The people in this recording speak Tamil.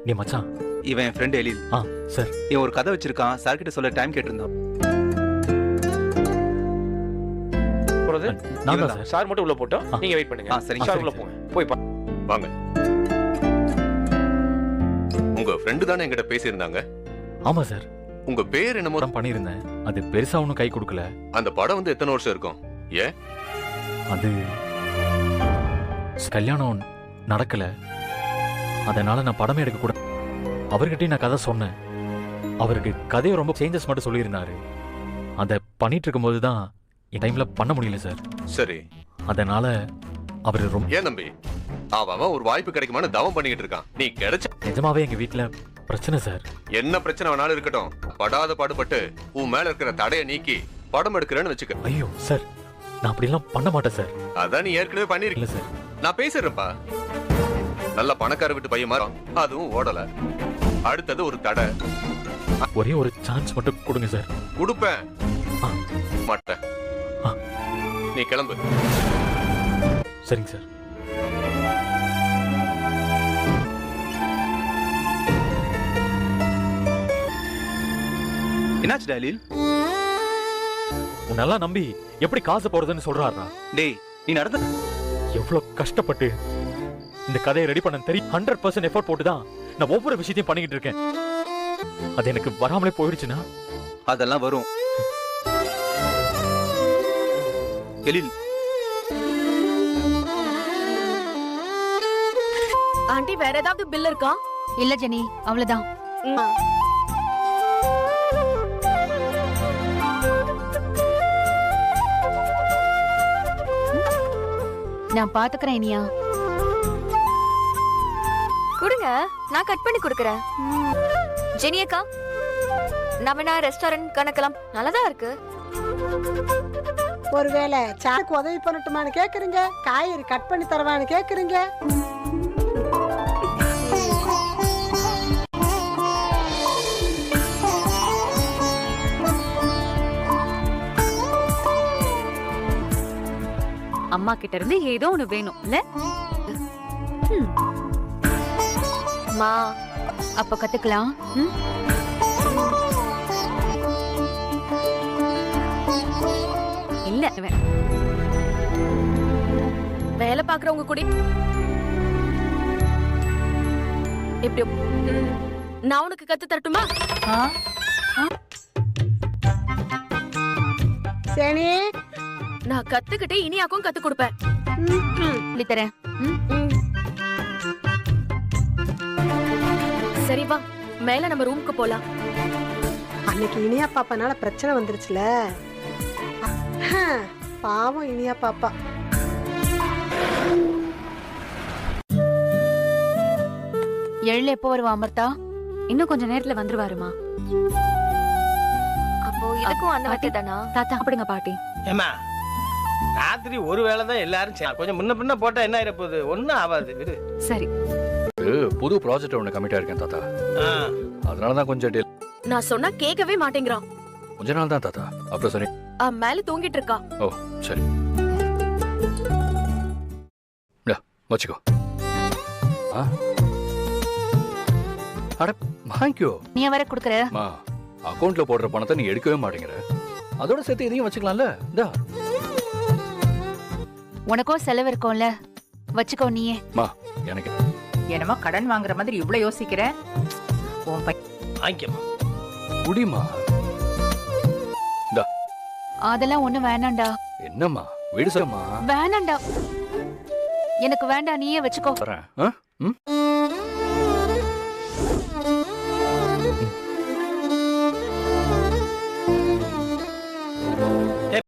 நீ மச்சான்? இவன் என் ஃப்ரெண்ட் எழில். சார். இவன் ஒரு கதை வச்சிருக்கான். சார் கிட்ட சொல்ல டைம் கேட்டிருந்தான். சார் மட்டும் உள்ள போட்டோம், நீங்க வெயிட் பண்ணுங்க. சரி சார் உள்ள போங்க. போய் வாங்க. உங்க ஃப்ரெண்டு தானே என்கிட்ட பேசியிருந்தாங்க? ஆமா சார். உங்க பேர் என்னமோ பண்ணியிருந்தேன். அது பெருசா ஒன்றும் கை கொடுக்கல. அந்த படம் வந்து எத்தனை வருஷம் இருக்கும்? ஏன் அது கல்யாணம் நடக்கல, அதனால நான் படமே எடுக்க கூட. அவர்கிட்டயும் நான் கதை சொன்னேன். அவருக்கு கதையை ரொம்ப சேஞ்சஸ் மட்டும் சொல்லியிருந்தாரு. அதை பண்ணிட்டு இருக்கும்போது தான் என் டைம்ல பண்ண முடியல சார். சரி, அதனால அவரு ரொம்ப. ஏன் தம்பி, அவன் ஒரு வாய்ப்பு கிடைக்குமான்னு தவம் பண்ணிக்கிட்டு இருக்கான். நீ கிடைச்ச. நிஜமாவே எங்க வீட்டுல பிரச்சனை சார். என்ன பிரச்சனை வேணாலும் இருக்கட்டும், படாத பாடுபட்டு உன் மேல இருக்கிற தடையை நீக்கி படம் எடுக்கிறேன்னு வச்சுக்க. ஐயோ சார், நான் அப்படிலாம் பண்ண மாட்டேன் சார். அதான் நீ ஏற்கனவே பண்ணிருக்கல சார். நான் பேசுறேன்ப்பா. நல்ல பணக்கார விட்டு பையன் மாறும், அதுவும் ஓடல. அடுத்தது ஒரு தடை. ஒரே ஒரு சான்ஸ் மட்டும் கொடுங்க சார். கொடுப்பேன். மாட்டேன். நீ கிளம்பு. சரிங்க சார். என்னாச்சு டேலில்? நல்லா நம்பி எப்படி காசு போறதுன்னு சொல்றாரா? டேய், நீ நடந்த எவ்வளவு கஷ்டப்பட்டு இந்த கதையை ரெடி பண்ண தெரியும். 100% எஃபோர்ட் போட்டு தான் நான் ஒவ்வொரு விஷயத்தையும் பண்ணிக்கிட்டு இருக்கேன். அது எனக்கு வராமலே போயிடுச்சுன்னா? அதெல்லாம் வரும் எழில். ஆண்டி, வேற ஏதாவது பில் இருக்கா? இல்ல ஜெனி, அவ்வளவுதான். நான் பாத்துக்கிறேன். இனியா கொடுங்க, நான் கட் பண்ணி கொடுக்கறேன். ஜெனி அக்கா, நம்ம ரெஸ்டாரண்ட் கணக்கலாம் நல்லதா இருக்கு. ஒருவேளை சாக்கு உதவி பண்ணட்டுமான்னு கேக்குறீங்க, காய்கறி கட் பண்ணி தரவான்னு கேக்குறீங்க. அம்மா கிட்ட இருந்து ஏதோ ஒண்ணு வேணும் இல்ல? மா, அப்ப கத்துக்கலாம். இல்ல வேலை பாக்குறவங்க கூட எப்படி நான் உனக்கு கத்து தரட்டுமா? சரி, நான் கத்துக்கிட்டு இனியாக்கும் கத்து கொடுப்பேன். தரேன். சரி வா, மேல நம்ம ரூமுக்கு போலாம். அன்னைக்கு இனியா பாப்பானால பிரச்சனை வந்துருச்சுல, பாவம் இனியா பாப்பா. எழில் எப்போ வருவா அமர்த்தா? இன்னும் கொஞ்ச நேரத்துல வந்துருவாருமா. அப்போ இதுக்கும் அந்த வாட்டி தானா? தாத்தா அப்படிங்க பாட்டி. ஏமா, ராத்திரி ஒரு வேளை தான் எல்லாரும் கொஞ்சம் முன்ன பின்ன போட்டா என்ன ஆயிர போகுது? ஒன்னும் ஆகாது, விடு. சரி. புது ப்ராஜெக்ட் ஒன்று கமிட்டா இருக்கேன் தாத்தா. அதனால தான் கொஞ்சம் டீல். நான் சொன்னா கேட்கவே மாட்டேங்கிறான். கொஞ்ச நாள் தான் தாத்தா, அப்புறம் சரி. மேல தூங்கிட்டு இருக்கா. ஓ சரி, வச்சுக்கோ. அட வாங்கிக்கோ. நீ வர குடுக்குற? அக்கௌண்ட்ல போடுற பணத்தை நீ எடுக்கவே மாட்டேங்கிற. அதோட சேர்த்து இதையும் வச்சுக்கலாம்ல. இந்தா, உனக்கும் செலவு இருக்கும்ல, வச்சுக்கோ நீயே. எனக்கு என்னமோ கடன் வாங்குற மாதிரி இவ்வளவு யோசிக்கிற. குடிமா. அதெல்லாம் ஒண்ணு வேணாண்டா. என்னம்மா வீடு சொல்லமா? வேணாண்டா, எனக்கு வேண்டாம், நீயே வச்சுக்கோ. வரேன்.